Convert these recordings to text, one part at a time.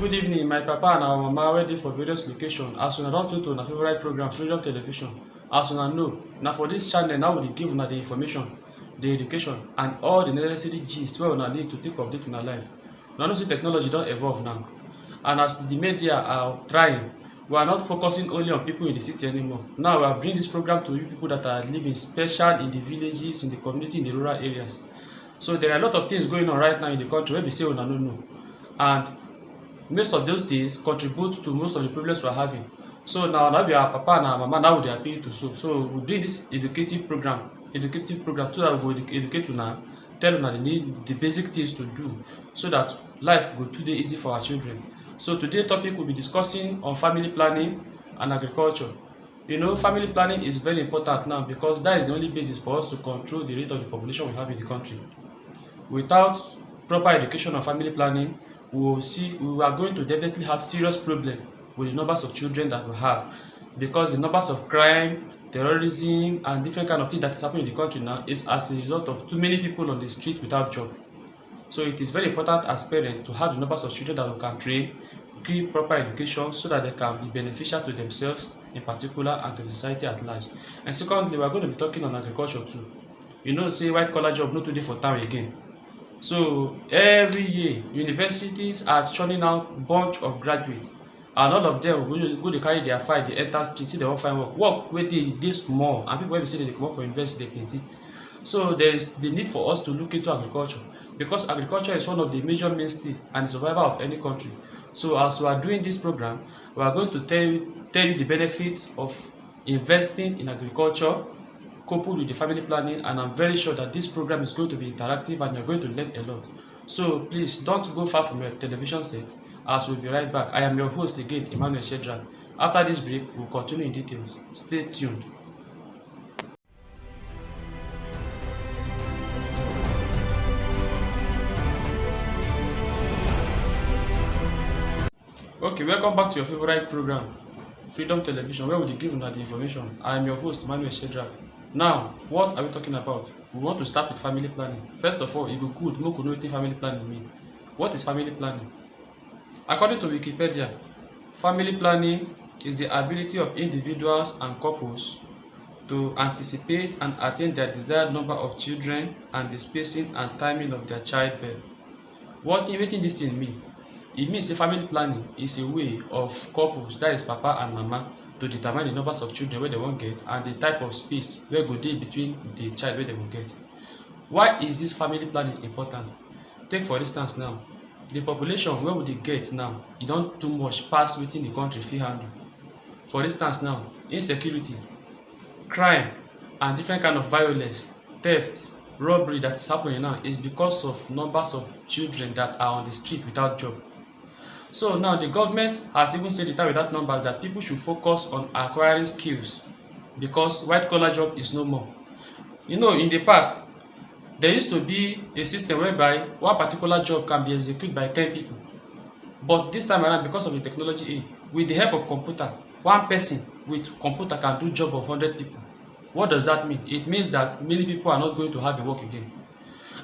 good evening, my papa and our mama wey dey for various locations. As una don tune to una favorite program Freedom Television, as una know, na for dis channel now we dey give una the information, the education and all the necessary gist wey una need to take update una life. Una know say technology don evolve now, and as the media are trying, we are not focusing only on people in the city anymore. Now we are bringing this program to you people that are living special in the villages, in the community, in the rural areas. So there are a lot of things going on right now in the country wey be say una no know, and most of those things contribute to most of the problems we are having. So now be our papa and our mama now we dey appeal to. So we do this educative program so that we go educate una, tell una the basic things to do so that life go too dey easy for our children. So today topic will be discussing on family planning and agriculture. You know, family planning is very important now because that is the only basis for us to control the rate of the population we have in the country. Without proper education on family planning, we are going to definitely have serious problem with the numbers of children that we have, because the numbers of crime, terrorism and different kind of things that is happening in the country now is as a result of too many people on the street without job. So it is very important as parents to have the numbers of children that we can train, give proper education so that they can be beneficial to themselves in particular and to the society at large. And secondly, we are going to be talking on agriculture too. You know, say white collar job no too dey for town again. So every year universities are churning out bunch of graduates, and all of them go dey carry their file dey enter street say they wan find work wey dey small, and people wey be say dey comot for university dey plenty. So there is the need for us to look into agriculture, because agriculture is one of the major mainstay and the survival of any country. So as we are doing this program, we are going to tell you the benefits of investing in agriculture coupled with the family planning, and I'm very sure that this program is going to be interactive and you're going to learn a lot. So please don't go far from your television set, as we'll be right back. I am your host again, Emmanuel Shedrack. After this break, we'll continue in details. Stay tuned. Okay, welcome back to your favorite program, Freedom Television, where we dey give una the information. I am your host, Emmanuel Shedrack. Now, what are we talking about? We want to start with family planning. First of all, e go good make we know wetin family planning mean. What is family planning? According to Wikipedia, family planning is the ability of individuals and couples to anticipate and attain their desired number of children and the spacing and timing of their childbirth. Wetin dis thing mean? E mean say family planning is a way of couples, that is papa and mama, to determine the numbers of children wey dem wan get and the type of space wey go dey between the child wey dem go get. Why is this family planning important? Take for instance now, the population wey we dey get now, e don too much pass wetin the country fit handle. For instance now, insecurity, crime and different kind of violence, theft, robbery that is happening now is because of numbers of children that are on the street without job. So now the government has even said it out with that numbers that people should focus on acquiring skills, because white collar job is no more. You know, in the past there used to be a system whereby one particular job can be executed by 10 people, but this time around, because of the technology aid, with the help of computer, one person with computer can do job of 100 people. What does that mean? It means that many people are not going to have a work again.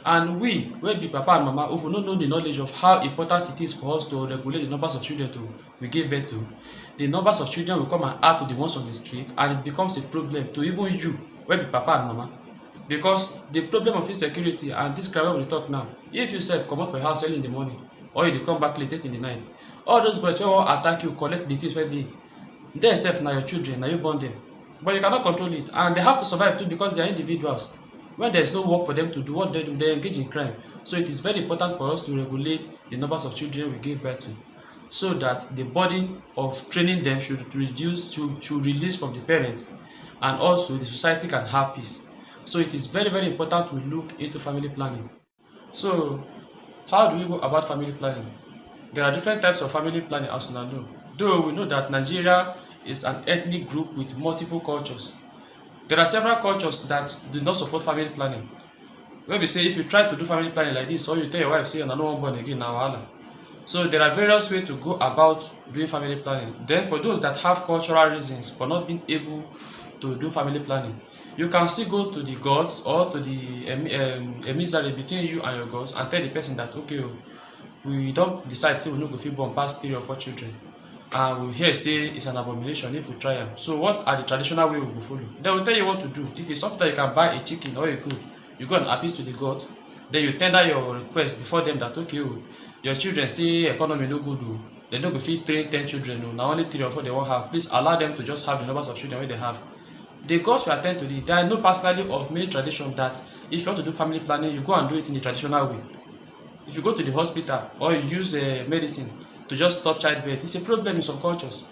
And we wey be papa and mama, if we no know the knowledge of how important it is for us to regulate the numbers of children we give birth to, the numbers of children will come and add to the ones on the street, and it becomes a problem to even you wey be papa and mama, because the problem of insecurity and this crime wey we dey talk now, if you sef comot for your house early in the morning or you dey come back late in the night, all those boys wey wan attack you, collect the things wey dey, dem sef na your children, na you born them, but you cannot control it, and they have to survive too because they are individuals. When there is no work for them to do, what they do, they engage in crime. So it is very important for us to regulate the numbers of children we give birth to, so that the burden of training them should release from the parents, and also the society can have peace. So it is very, very important we look into family planning. So how do we go about family planning? There are different types of family planning, as you know. Though we know that Nigeria is an ethnic group with multiple cultures, there are several cultures that do not support family planning. Wey be say if you try to do family planning like this, or you tell your wife say una no wan born again, na wahala. So there are various ways to go about doing family planning. Then for those that have cultural reasons for not being able to do family planning, you can still go to the gods or to the emissary between you and your gods and tell the person that, okay, we don't decide say we no go fit born pass 3 or 4 children, and we hear say it's an abomination if we try am. So what are the traditional way we go follow? They will tell you what to do. If it's something that you can buy a chicken or a goat, you go and appeal to the god, then you tender your request before them that okay o, your children say economy no good o, they no go fit train 10 children o, na only 3 or 4 they wan have, please allow them to just have the numbers of children wey they have. The gods will attend to it. I know personally of many traditions that if you want to do family planning, you go and do it in the traditional way. If you go to the hospital or you use medicine to just stop childbirth, it's a problem in some cultures.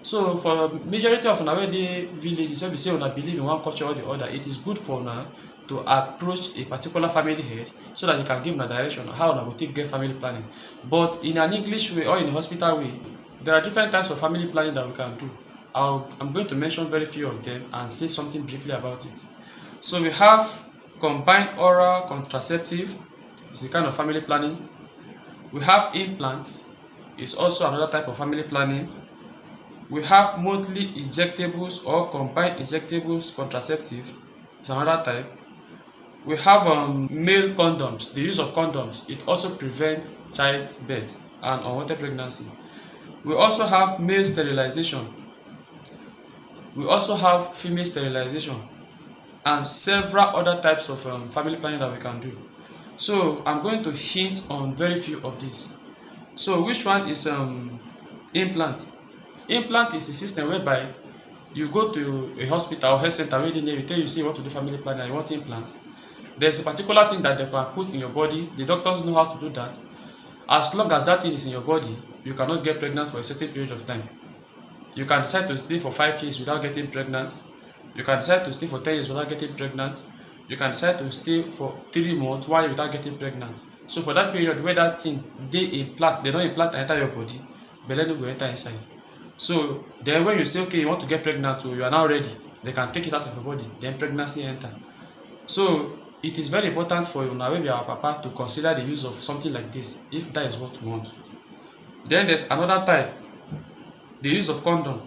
So for majority of una wey dey villages wey be say una believe in one culture or the other, it is good for una to approach a particular family head so that you can give una direction on how una go take get family planning. But in an English way or in a hospital way, there are different types of family planning that we can do. I'm going to mention very few of them and say something briefly about it. So we have combined oral contraceptive, it's a kind of family planning. We have implants, it's also another type of family planning. We have monthly injectables or combined injectables contraceptive, it's another type. We have male condoms, the use of condoms, it also prevents childbirth and unwanted pregnancy. We also have male sterilization. We also have female sterilization and several other types of family planning that we can do. So I'm going to hint on very few of these. So which one is implant? Implant is a system whereby you go to a hospital or health center where they tell you say you want to do family planning and you want implant. There's a particular thing that they can put in your body. The doctors know how to do that. As long as that thing is in your body, you cannot get pregnant for a certain period of time. You can decide to stay for 5 years without getting pregnant. You can decide to stay for 10 years without getting pregnant. You can decide to stay for 3 months while without getting pregnant. So for that period where that thing they implant, they don't implant enter your body, belle no go enter inside. So then when you say okay you want to get pregnant or you are now ready, they can take it out of your body, then pregnancy enter. So it is very important for you now, maybe our papa, to consider the use of something like this if that is what you want. Then there's another type, the use of condom.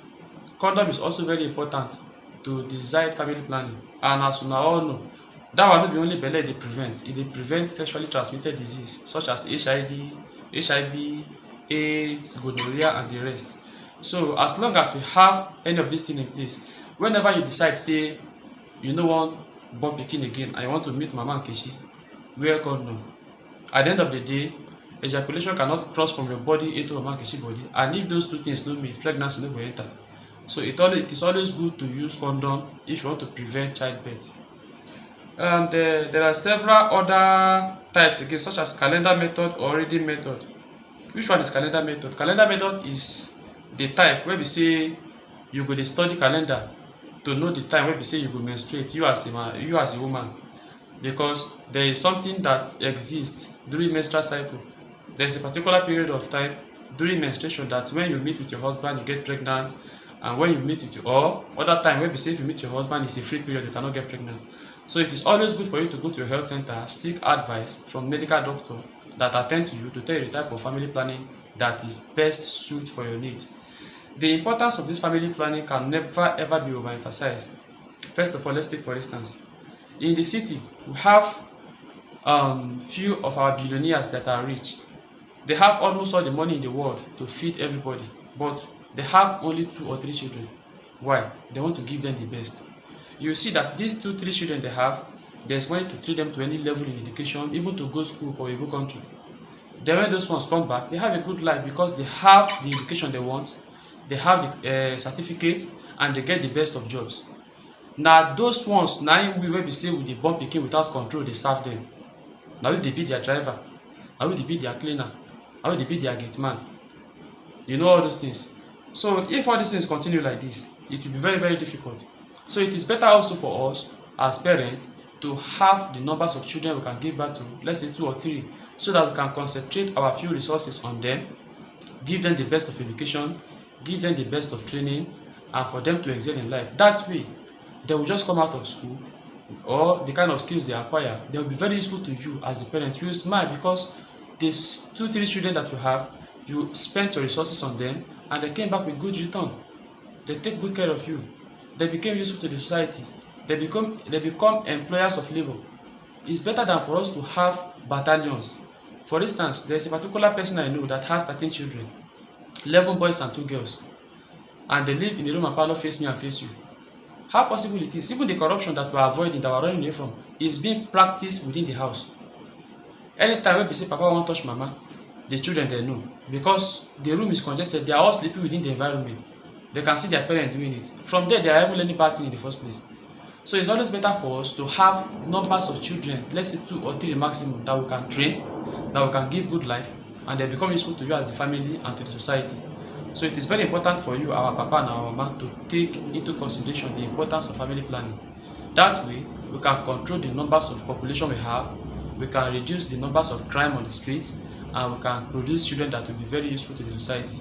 Condom is also very important to desired family planning, and as una all know, that one no be only belle dey prevent, e dey prevent sexually transmitted disease such as HIV, AIDS, gonorrhea and the rest. So as long as we have any of these things in place, whenever you decide say you no wan born pikin again and you want to meet mama Nkechi, wear condom. At the end of the day, ejaculation cannot cross from your body into mama Nkechi body, and if those two things no meet, pregnancy no go enter. So it is always good to use condom if you want to prevent childbirth. And there are several other types again, such as calendar method or reading method. Which one is calendar method? Calendar method is the type where we say you go dey study calendar to know the time wey be say you go menstruate, you as a man, you as a woman, because there is something that exists during menstrual cycle. There is a particular period of time during menstruation that when you meet with your husband you get pregnant, and when you meet with or other time wey be say if you meet your husband it's a free period, you cannot get pregnant. So it is always good for you to go to your health center, seek advice from medical doctor that attend to you to tell you the type of family planning that is best suited for your need. The importance of this family planning can never ever be overemphasized. First of all, let's take for instance, in the city we have few of our billionaires that are rich. They have almost all the money in the world to feed everybody, but they have only 2 or 3 children. Why? They want to give them the best. You see that these 2, 3 children they have, there's money to treat them to any level in education, even to go school for a good country. Then when those ones come back, they have a good life because they have the education they want, they have the certificates, and they get the best of jobs. Now those ones, now we will be say with the born pikin without control, they serve them. Now they be their driver, now they be their cleaner, now they be their gate man. You know all those things. So if all these things continue like this, it will be very, very difficult. So it is better also for us as parents to have the numbers of children we can give back to, let's say 2 or 3, so that we can concentrate our few resources on them, give them the best of education, give them the best of training, and for them to excel in life. That way, they will just come out of school, or the kind of skills they acquire, they will be very useful to you as a parent. You will smile because these 2, 3 children that you have, you spent your resources on them, and they came back with good return. They take good care of you. They became useful to the society. They become employers of labor. It's better than for us to have battalions For instance, there is a particular person I know that has 13 children, 11 boys and 2 girls, and they live in the room and parlor face me and face you. How possible it is, even the corruption that we are avoiding, that we are running away from, is being practiced within the house. Anytime when they say Papa won't touch Mama, the children they know, because the room is congested, they are all sleeping within the environment. They can see their parents doing it. From there, they are even learning bad thing in the first place. So it's always better for us to have numbers of children, let's say 2 or 3 maximum, that we can train, that we can give good life, and they become useful to you as the family and to the society. So it is very important for you, our papa and our mama, to take into consideration the importance of family planning. That way, we can control the numbers of population we have, we can reduce the numbers of crime on the streets, and we can produce children that will be very useful to the society.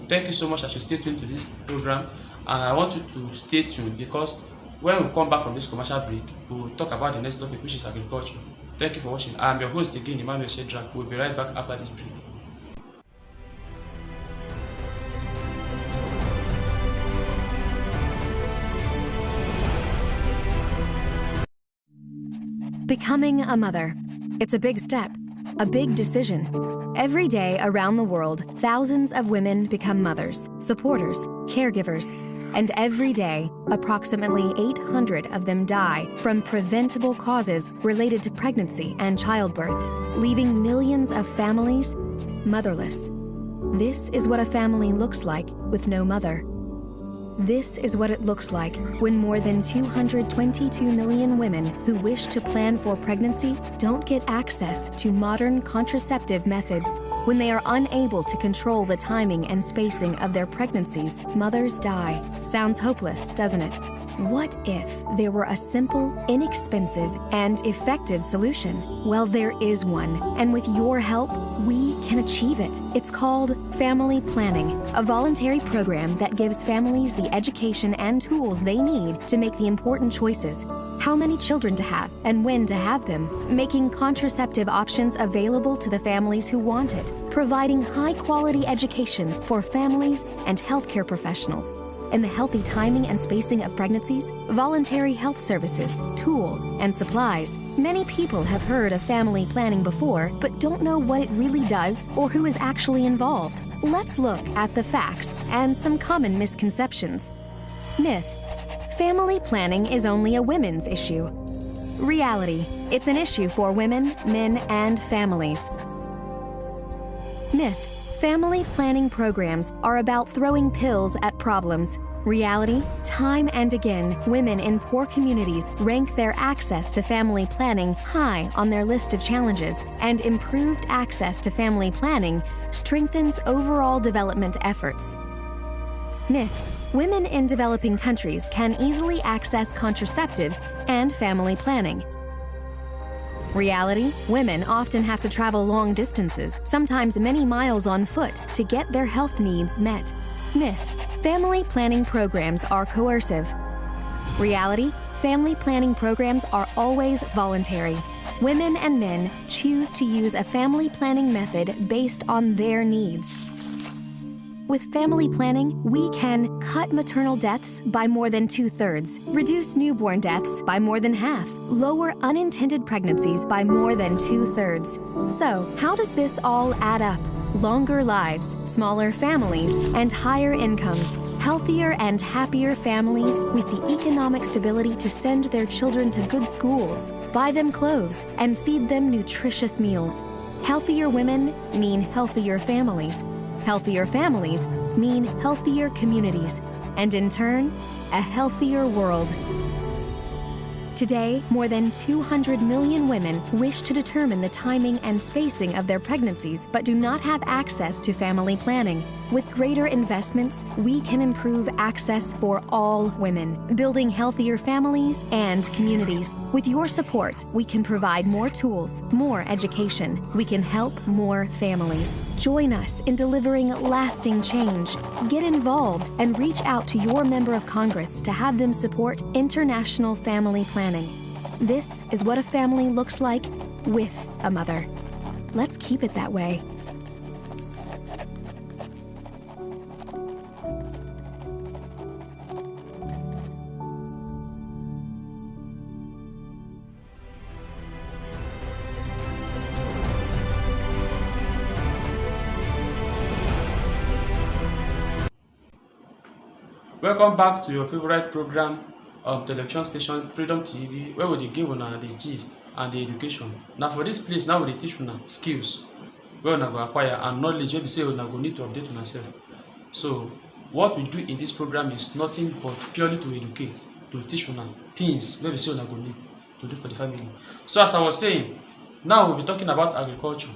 Thank you so much as you stay tuned to this program, and I want you to stay tuned, because when we come back from this commercial break, we will talk about the next topic, which is agriculture. Thank you for watching. I am your host again, Emmanuel Shedrack. We'll be right back after this break. Becoming a mother. It's a big step, a big decision. Every day around the world, thousands of women become mothers, supporters, caregivers, and every day, approximately 800 of them die from preventable causes related to pregnancy and childbirth, leaving millions of families motherless. This is what a family looks like with no mother. This is what it looks like when more than 222 million women who wish to plan for pregnancy don't get access to modern contraceptive methods. When they are unable to control the timing and spacing of their pregnancies, mothers die. Sounds hopeless, doesn't it? What if there were a simple, inexpensive, and effective solution? Well, there is one, and with your help, we can achieve it. It's called Family Planning, a voluntary program that gives families the education and tools they need to make the important choices: how many children to have and when to have them, making contraceptive options available to the families who want it, providing high-quality education for families and healthcare professionals, in the healthy timing and spacing of pregnancies, voluntary health services, tools, and supplies. Many people have heard of family planning before, but don't know what it really does or who is actually involved. Let's look at the facts and some common misconceptions. Myth: family planning is only a women's issue. Reality: it's an issue for women, men, and families. Myth: family planning programs are about throwing pills at problems. Reality: time and again, women in poor communities rank their access to family planning high on their list of challenges, and improved access to family planning strengthens overall development efforts. Myth: women in developing countries can easily access contraceptives and family planning. Reality: women often have to travel long distances, sometimes many miles on foot, to get their health needs met. Myth: family planning programs are coercive. Reality: family planning programs are always voluntary. Women and men choose to use a family planning method based on their needs. With family planning, we can cut maternal deaths by more than 2/3, reduce newborn deaths by more than half, lower unintended pregnancies by more than 2/3. So, how does this all add up? Longer lives, smaller families, and higher incomes. Healthier and happier families with the economic stability to send their children to good schools, buy them clothes, and feed them nutritious meals. Healthier women mean healthier families. Healthier families mean healthier communities, and in turn, a healthier world. Today, more than 200 million women wish to determine the timing and spacing of their pregnancies, but do not have access to family planning. With greater investments, we can improve access for all women, building healthier families and communities. With your support, we can provide more tools, more education. We can help more families. Join us in delivering lasting change. Get involved and reach out to your member of Congress to have them support international family planning. This is what a family looks like with a mother. Let's keep it that way. Welcome back to your favorite program, television station Freedom TV, where we dey give una the gist and the education. Na for this place now we dey teach una skills wey una go acquire and knowledge wey be say una go need to update una sef. So what we do in this program is nothing but purely to educate, to teach una things wey be say una go need to do for the family. So as I was saying, now we'll be talking about agriculture.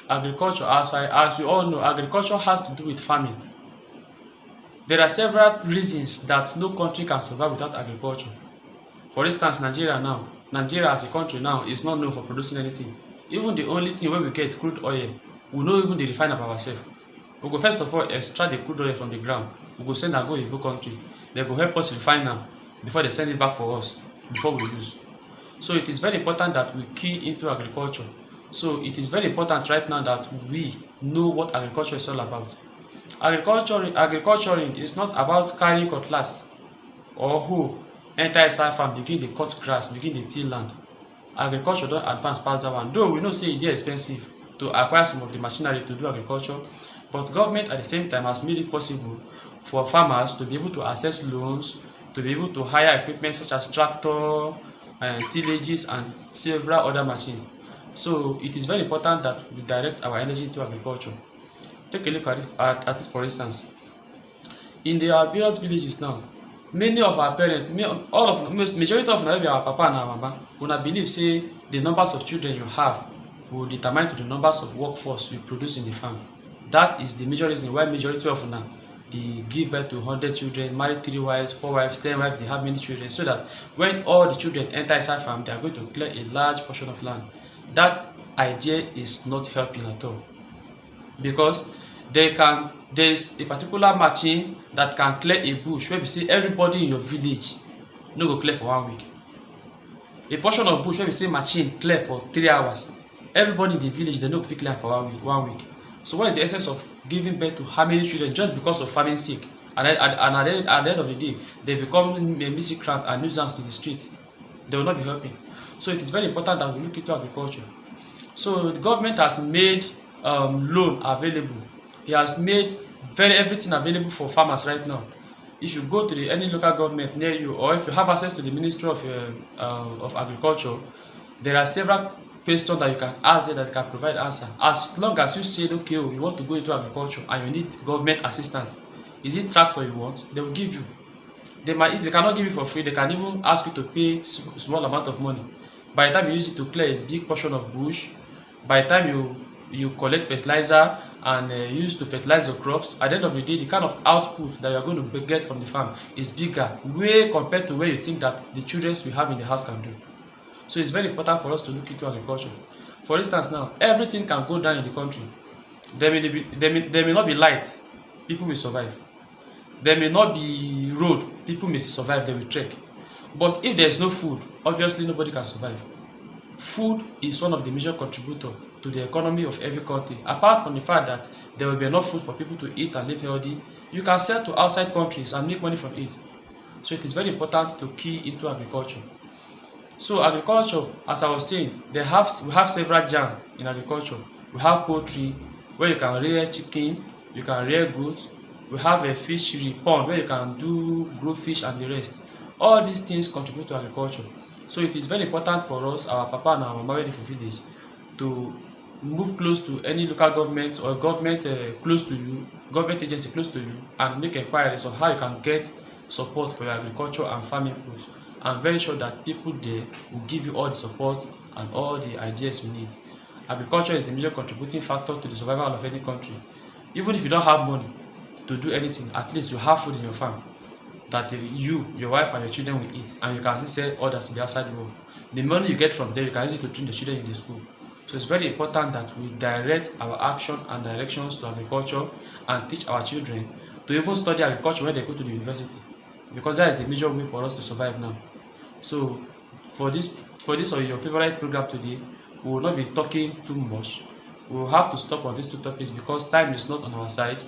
Agriculture, as we all know, agriculture has to do with farming. There are several reasons that no country can survive without agriculture. For instance, Nigeria as a country now is not known for producing anything. Even the only thing where we get crude oil, we no even dey refine am ourselves. We go first of all extract the crude oil from the ground. We go send am go Igbo country. They go help us refine am before they send it back for us, before we use. So it is very important that we key into agriculture. So it is very important right now that we know what agriculture is all about. Agriculturing is not about carrying cutlass or hoe, enter inside farm, begin dey cut grass, begin dey till land. Agriculture don advance pass that one. Though we know say e dey expensive to acquire some of the machinery to do agriculture, but government at the same time has made it possible for farmers to be able to access loans, to be able to hire equipment such as tractor, tillages and several other machines. So it is very important that we direct our energy into agriculture. Take a look at it for instance. In our various villages now, many of our parents, majority of maybe our papa and our mama, una believe say the numbers of children you have will determine to the numbers of workforce you produce in the farm. That is the major reason why majority of una they give birth to 100 children, marry 3 wives, 4 wives, 10 wives, they have many children, so that when all the children enter inside farm, they are going to clear a large portion of land. That idea is not helping at all, because there is a particular machine that can clear a bush where we say everybody in your village no go clear for 1 week. A portion of bush where we say machine clear for 3 hours, everybody in the village they no go fit clear for 1 week. So what is the essence of giving birth to how many children just because of farming sake? And at the end of the day, they become a miscreant and nuisance to the street. They will not be helping. So it is very important that we look into agriculture. So the government has made loan available. He has made everything available for farmers right now. If you go to any local government near you, or if you have access to the Ministry of Agriculture, there are several questions that you can ask them that they can provide answer. As long as you say, okay, you want to go into agriculture and you need government assistance, is it tractor you want? They will give you. If they cannot give you for free, they can even ask you to pay small amount of money. By the time you use it to clear a big portion of bush, by the time you collect fertilizer and use to fertilize your crops, at the end of the day, the kind of output that you are going to get from the farm is bigger, way compared to where you think that the children we have in the house can do. So it's very important for us to look into agriculture. For instance now, everything can go down in the country. There may not be light, people will survive. There may not be road, people may survive, they will trek. But if there is no food, obviously nobody can survive. Food is one of the major contributors to the economy of every country. Apart from the fact that there will be enough food for people to eat and live healthy, you can sell to outside countries and make money from it. So it is very important to key into agriculture. So agriculture, as I was saying, we have several genres in agriculture. We have poultry, where you can rear chicken, you can rear goats. We have a fishery pond where you can grow fish and the rest. All these things contribute to agriculture. So it is very important for us, our papa and our mama ready for village, to move close to any local government or government close to you, government agency close to you, and make inquiries on how you can get support for your agriculture and farming inputs. I'm very sure that people there will give you all the support and all the ideas you need. Agriculture is the major contributing factor to the survival of any country. Even if you don't have money to do anything, at least you have food in your farm that you, your wife and your children will eat, and you can sell others to the outside world. The money you get from there, you can use it to train the children in the school. So it's very important that we direct our action and directions to agriculture and teach our children to even study agriculture when they go to the university, because that is the major way for us to survive now. So for this or your favorite program today, we will not be talking too much. We will have to stop on these 2 topics because time is not on our side.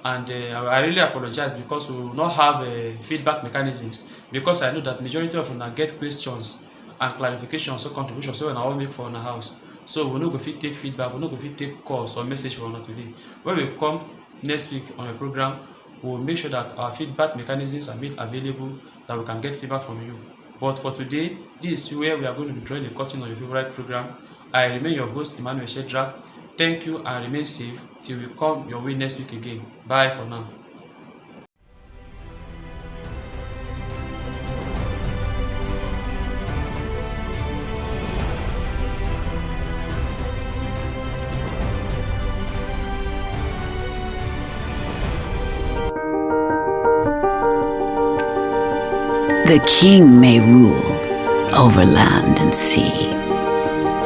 And I really apologize because we will not have feedback mechanisms, because I know that majority of una get questions and clarifications or contributions so when I will make for our house. So we no go fit take feedback, we no go fit take calls or message for una today. When we come next week on a program, we will make sure that our feedback mechanisms are made available, that we can get feedback from you. But for today, this is where we are going to be drawing the curtain on your favorite program. I remain your host, Emmanuel Shedrack. Thank you and remain safe till we come your way next week again. Bye for now. The king may rule over land and sea.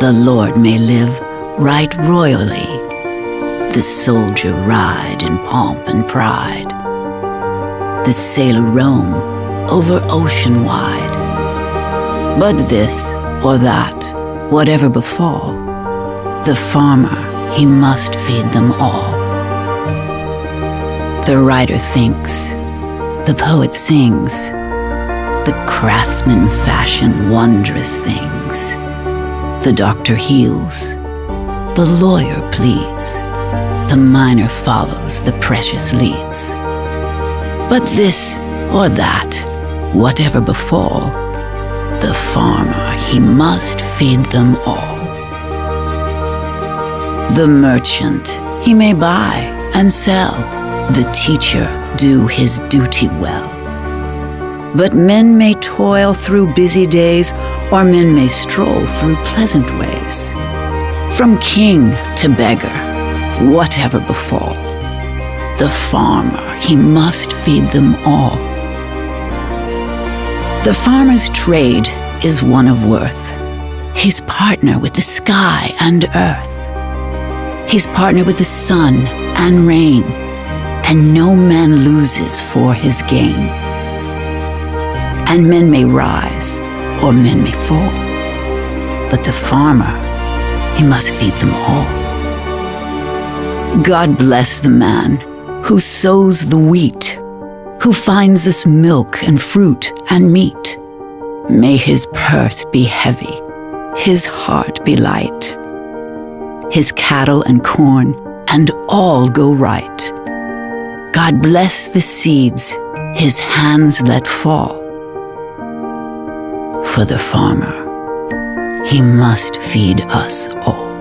The lord may live right royally. The soldier ride in pomp and pride. The sailor roam over ocean wide. But this or that, whatever befall, the farmer, he must feed them all. The writer thinks, the poet sings, the craftsman fashion wondrous things. The doctor heals, the lawyer pleads, the miner follows, the precious leads. But this or that, whatever befall, the farmer, he must feed them all. The merchant, he may buy and sell, the teacher do his duty well. But men may toil through busy days, or men may stroll through pleasant ways. From king to beggar, whatever befall, the farmer, he must feed them all. The farmer's trade is one of worth. He's partner with the sky and earth. He's partner with the sun and rain, and no man loses for his gain. And men may rise, or men may fall, but the farmer, he must feed them all. God bless the man who sows the wheat, who finds us milk and fruit and meat. May his purse be heavy, his heart be light, his cattle and corn and all go right. God bless the seeds his hands let fall. For the farmer, he must feed us all.